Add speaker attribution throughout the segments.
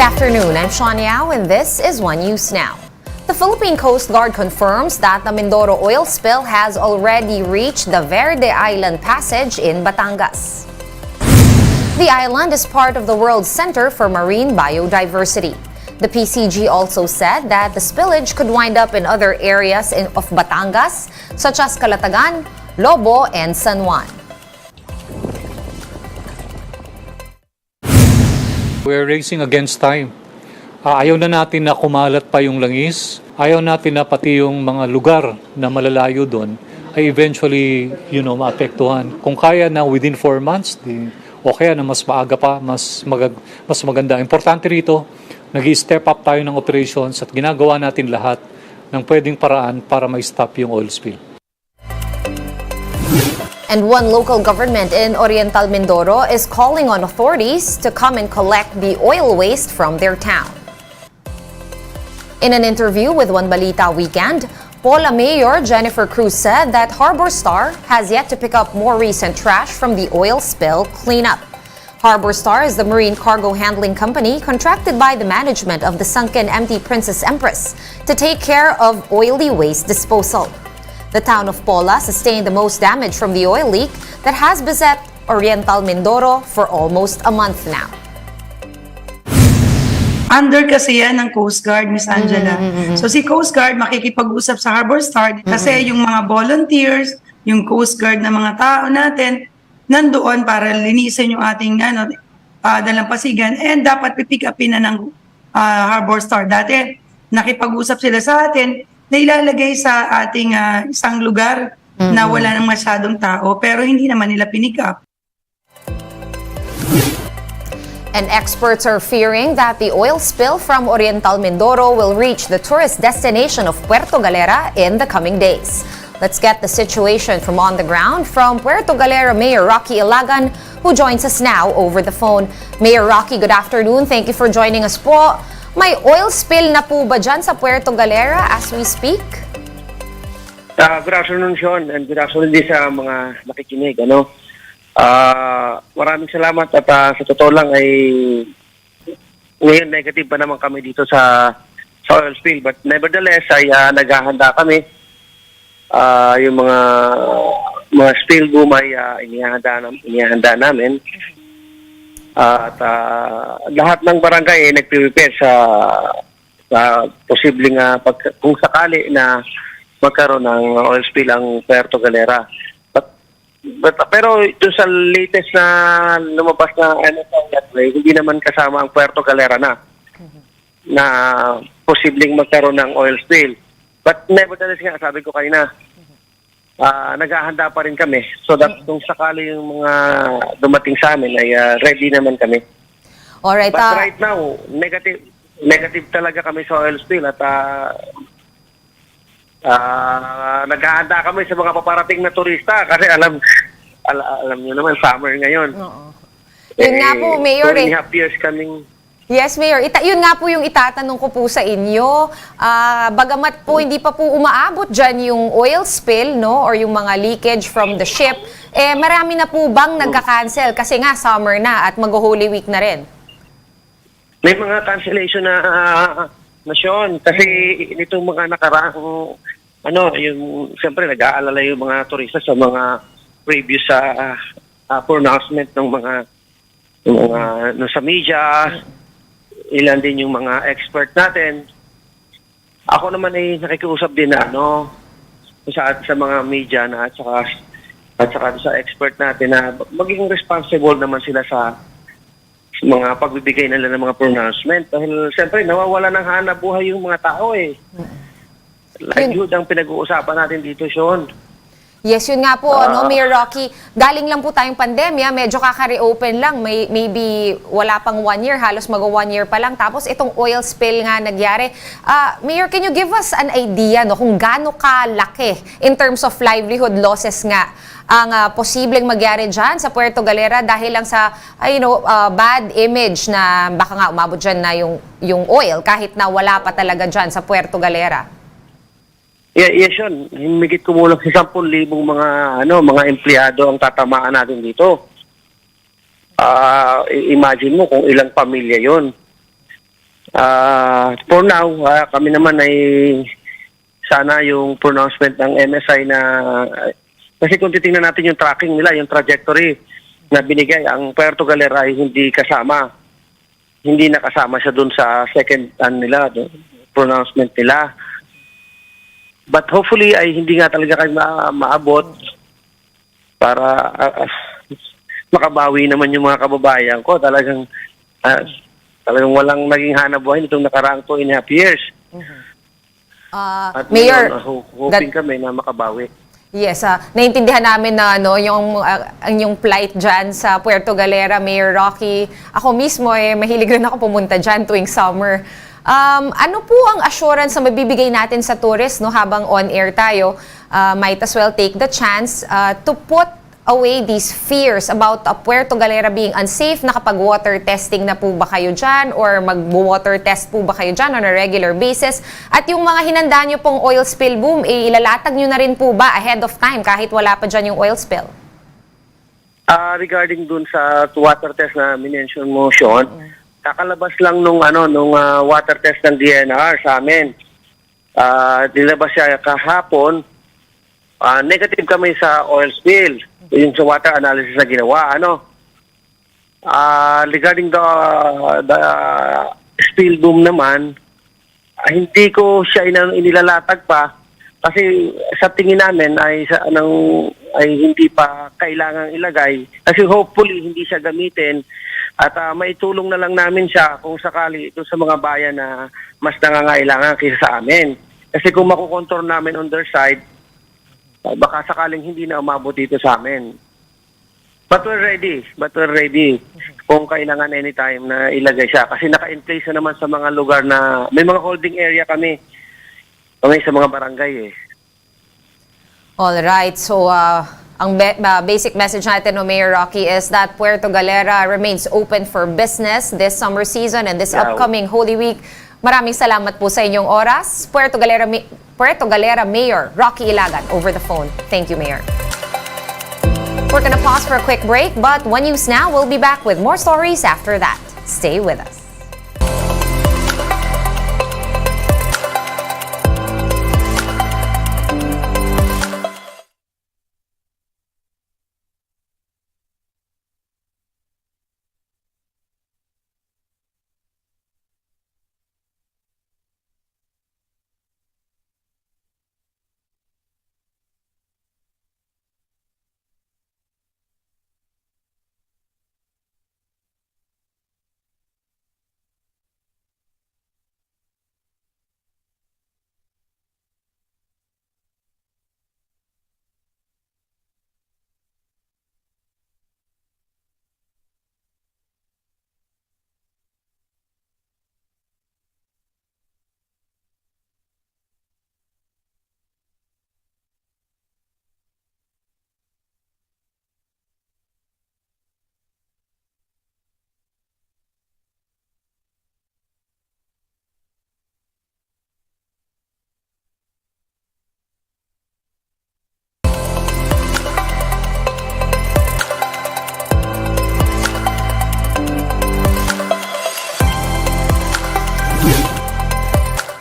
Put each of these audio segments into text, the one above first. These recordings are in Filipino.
Speaker 1: Good afternoon, I'm Sean Yao and this is One News Now. The Philippine Coast Guard confirms that the Mindoro oil spill has already reached the Verde Island Passage in Batangas. The island is part of the World Center for Marine Biodiversity. The PCG also said that the spillage could wind up in other areas of Batangas, such as Calatagan, Lobo, and San Juan.
Speaker 2: We're racing against time. Ayaw na natin na kumalat pa yung langis. Ayaw natin na pati yung mga lugar na malalayo doon ay eventually, maapektuhan. Kung kaya na within 4 months, o kaya na mas maaga pa, mas maganda. Importante rito, nag-step up tayo ng operations at ginagawa natin lahat ng pwedeng paraan para ma-stop yung oil spill.
Speaker 1: And one local government in Oriental Mindoro is calling on authorities to come and collect the oil waste from their town. In an interview with One Balita Weekend, Pola Mayor Jennifer Cruz said that Harbor Star has yet to pick up more recent trash from the oil spill cleanup. Harbor Star is the marine cargo handling company contracted by the management of the sunken MT Princess Empress to take care of oily waste disposal. The town of Pola sustained the most damage from the oil leak that has beset Oriental Mindoro for almost a month now.
Speaker 3: Under kasi yan ng Coast Guard, Miss Angela. So si Coast Guard makikipag-usap sa Harbor Star kasi yung mga volunteers, yung Coast Guard na mga tao natin, nandoon para linisin yung ating dalampasigan and dapat pipick upin na ng Harbor Star. Dati nakipag-usap sila sa atin na ilalagay sa ating isang lugar na wala nang masyadong tao pero hindi naman nila pinick up.
Speaker 1: And experts are fearing that the oil spill from Oriental Mindoro will reach the tourist destination of Puerto Galera in the coming days. Let's get the situation from on the ground from Puerto Galera Mayor Rocky Ilagan, who joins us now over the phone. Mayor Rocky, good afternoon. Thank you for joining us po. May oil spill na po ba dyan sa Puerto Galera as we speak?
Speaker 4: Good afternoon, Sean, and good afternoon din sa mga nakikinig. Maraming salamat at sa totoo lang ay ngayon negative pa naman kami dito sa oil spill. But nevertheless ay naghahanda kami. Yung mga spill boom ay inihahanda namin. At lahat ng barangay ay nagpe-prepare sa posibleng kung sakali na magkaroon ng oil spill ang Puerto Galera. Pero ito sa latest na lumabas na hindi naman kasama ang Puerto Galera na posibleng magkaroon ng oil spill. But nevertheless nga, sabi ko kayo na, naghahanda pa rin kami so that kung sakali yung mga dumating sa amin ay ready naman kami.
Speaker 1: Alright.
Speaker 4: But right now, negative talaga kami sa oil spill at naghahanda kami sa mga paparating na turista kasi alam nyo naman, summer ngayon.
Speaker 1: Oo. Yun nga po, Mayor.
Speaker 4: 2.5 years kaming.
Speaker 1: Yes, Mayor. Yun nga po yung itatanong ko po sa inyo. Bagamat po hindi pa po umaabot dyan yung oil spill, no, or yung mga leakage from the ship, marami na po bang nagka-cancel? Kasi nga, summer na at mag-Holy Week na rin.
Speaker 4: May mga cancellation na Sean, kasi nitong mga nakaraang, siyempre nag-aalala yung mga turista sa mga previous pronouncement ng mga sa media, ilan din yung mga expert natin. Ako naman ay nakikiusap din na sa mga media na at saka sa expert natin na maging responsible naman sila sa mga pagbibigay nila ng mga pronouncement. Dahil siyempre nawawala ng hanap buhay yung mga tao eh. Livelihood ang pinag-uusapan natin dito, Sean.
Speaker 1: Yes, yun nga po, Mayor Rocky. Galing lang po tayong pandemya, medyo kaka-reopen lang. Maybe wala pang 1 year, halos mag-1 year pa lang. Tapos itong oil spill nga nagyari. Mayor, can you give us an idea kung gaano kalaki in terms of livelihood losses nga ang posibleng magyari dyan sa Puerto Galera dahil lang sa bad image na baka nga umabot dyan na yung oil kahit na wala pa talaga dyan sa Puerto Galera?
Speaker 4: Yes, yun. Himigit kumulang sa 10,000 mga empleyado ang tatamaan natin dito. Imagine mo kung ilang pamilya yon. For now, kami naman ay sana yung pronouncement ng MSI na kasi kung titingnan natin yung tracking nila, yung trajectory na binigay, ang Puerto Galera ay hindi kasama. Hindi nakasama siya dun sa second nila, pronouncement nila. But hopefully ay hindi nga talaga kayo maabot para makabawi naman yung mga kababayan ko. Talagang walang naging hanap buhay nitong nakaraang 2.5 years. At
Speaker 1: Mayor,
Speaker 4: hoping kami na makabawi.
Speaker 1: yes, naintindihan namin na yung plight dyan sa Puerto Galera, Mayor Rocky. Ako mismo, mahilig rin ako pumunta dyan tuwing summer. Ano po ang assurance na mabibigay natin sa tourist, no, habang on-air tayo? Might as well take the chance to put away these fears about Puerto Galera being unsafe. Nakapag-water testing na po ba kayo dyan? Or mag-water test po ba kayo dyan on a regular basis? At yung mga hinanda nyo pong oil spill boom, ilalatag nyo na rin po ba ahead of time kahit wala pa dyan yung oil spill?
Speaker 4: Regarding dun sa water test na minention mo, Sean, kakalabas lang nung water test ng DNR sa amin. Nilabas siya kahapon. Negative kami sa oil spill. Yung sa water analysis na ginawa. Regarding the spill boom naman, hindi ko siya inilalatag pa kasi sa tingin namin ay hindi pa kailangang ilagay kasi hopefully hindi siya gamitin at maitulong na lang namin siya kung sakali ito sa mga bayan na mas nangangailangan kaysa sa amin. Kasi kung makukontrol namin on their side, baka sakaling hindi na umabot dito sa amin. But we're ready. Kung kailangan anytime na ilagay siya. Kasi naka-in-place na naman sa mga lugar na may mga holding area kami sa mga barangay
Speaker 1: All right. So, ang basic message natin, no, Mayor Rocky, is that Puerto Galera remains open for business this summer season and this upcoming Holy Week. Maraming salamat po sa inyong oras. Puerto Galera Mayor Rocky Ilagan over the phone. Thank you, Mayor. We're gonna pause for a quick break, but One News Now will be back with more stories after that. Stay with us.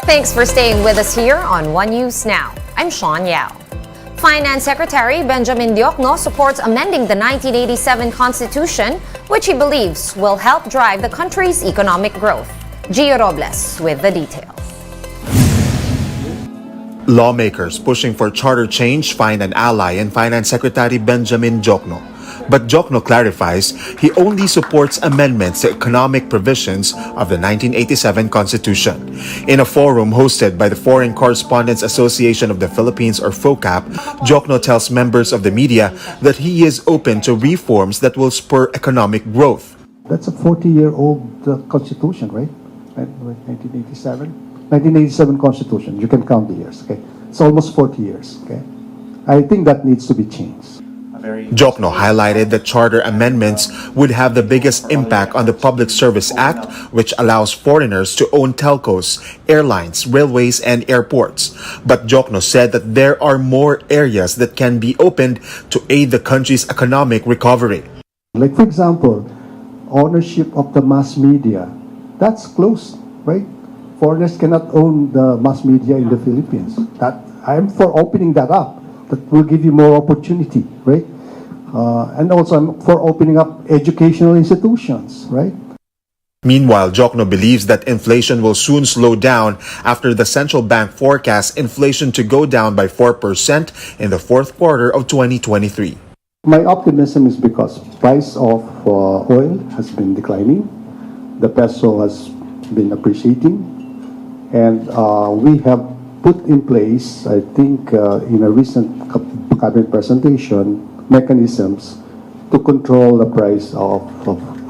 Speaker 1: Thanks for staying with us here on One News Now. I'm Sean Yao. Finance Secretary Benjamin Diokno supports amending the 1987 Constitution, which he believes will help drive the country's economic growth. Gio Robles with the details.
Speaker 5: Lawmakers pushing for charter change find an ally in Finance Secretary Benjamin Diokno. But Diokno clarifies he only supports amendments to economic provisions of the 1987 Constitution. In a forum hosted by the Foreign Correspondents Association of the Philippines, or FOCAP, Diokno tells members of the media that he is open to reforms that will spur economic growth.
Speaker 6: That's a 40-year-old constitution, right? 1987? 1987 constitution. You can count the years, okay? It's almost 40 years, okay? I think that needs to be changed.
Speaker 5: Diokno highlighted that charter amendments would have the biggest impact on the Public Service Act, which allows foreigners to own telcos, airlines, railways, and airports. But Diokno said that there are more areas that can be opened to aid the country's economic recovery.
Speaker 6: Like, for example, ownership of the mass media, that's closed right? Foreigners cannot own the mass media in the Philippines. That I'm for opening that up. That will give you more opportunity, right? And also I'm for opening up educational institutions, right?
Speaker 5: Meanwhile, Jokno believes that inflation will soon slow down after the central bank forecasts inflation to go down by 4% in the fourth quarter of 2023.
Speaker 6: My optimism is because price of oil has been declining, the peso has been appreciating, and we have put in place, I think, in a recent cabinet presentation, mechanisms to control the price of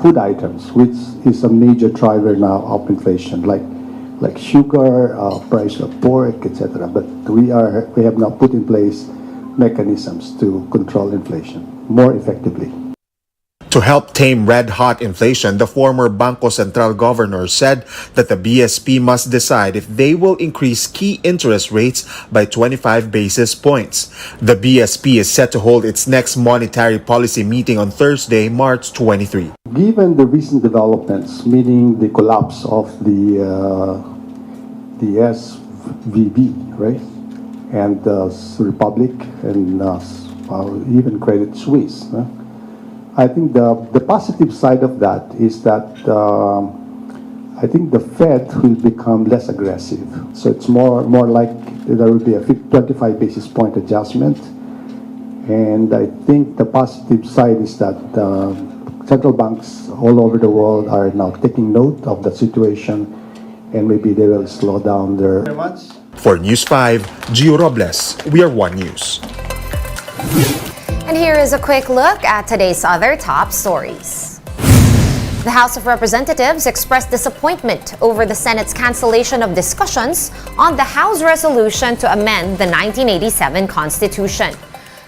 Speaker 6: food items, which is a major driver now of inflation, like sugar, price of pork, etc. But we have now put in place mechanisms to control inflation more effectively.
Speaker 5: To help tame red-hot inflation, the former Bangko Sentral governor said that the BSP must decide if they will increase key interest rates by 25 basis points. The BSP is set to hold its next monetary policy meeting on Thursday, March 23.
Speaker 6: Given the recent developments, meaning the collapse of the SVB, right, and Republic and even Credit Suisse, I think the positive side of that is that I think the Fed will become less aggressive. So it's more like there will be a 25 basis point adjustment. And I think the positive side is that central banks all over the world are now taking note of the situation, and maybe they will slow down their...
Speaker 5: For News 5, Gio Robles, We Are One News.
Speaker 1: And here is a quick look at today's other top stories. The House of Representatives expressed disappointment over the Senate's cancellation of discussions on the House resolution to amend the 1987 Constitution.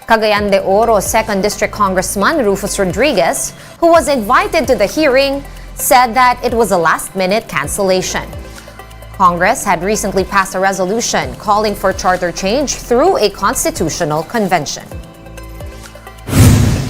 Speaker 1: Cagayan de Oro 2nd District Congressman Rufus Rodriguez, who was invited to the hearing, said that it was a last-minute cancellation. Congress had recently passed a resolution calling for charter change through a constitutional convention.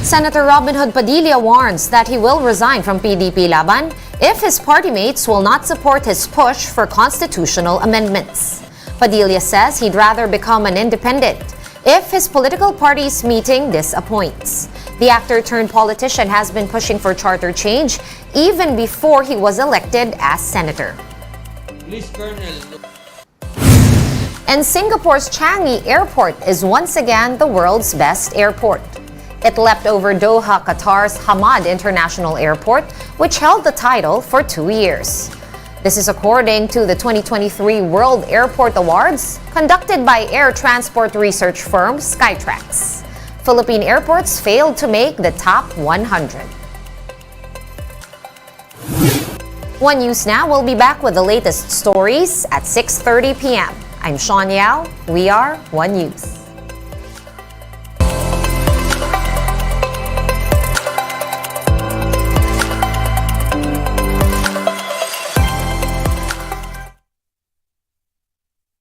Speaker 1: Senator Robin Hood Padilla warns that he will resign from PDP Laban if his party mates will not support his push for constitutional amendments. Padilla says he'd rather become an independent if his political party's meeting disappoints. The actor-turned-politician has been pushing for charter change even before he was elected as senator. And Singapore's Changi Airport is once again the world's best airport. It leapt over Doha, Qatar's Hamad International Airport, which held the title for 2 years. This is according to the 2023 World Airport Awards conducted by air transport research firm Skytrax. Philippine airports failed to make the top 100. One News Now will be back with the latest stories at 6:30 p.m. I'm Sean Yao. We are One News.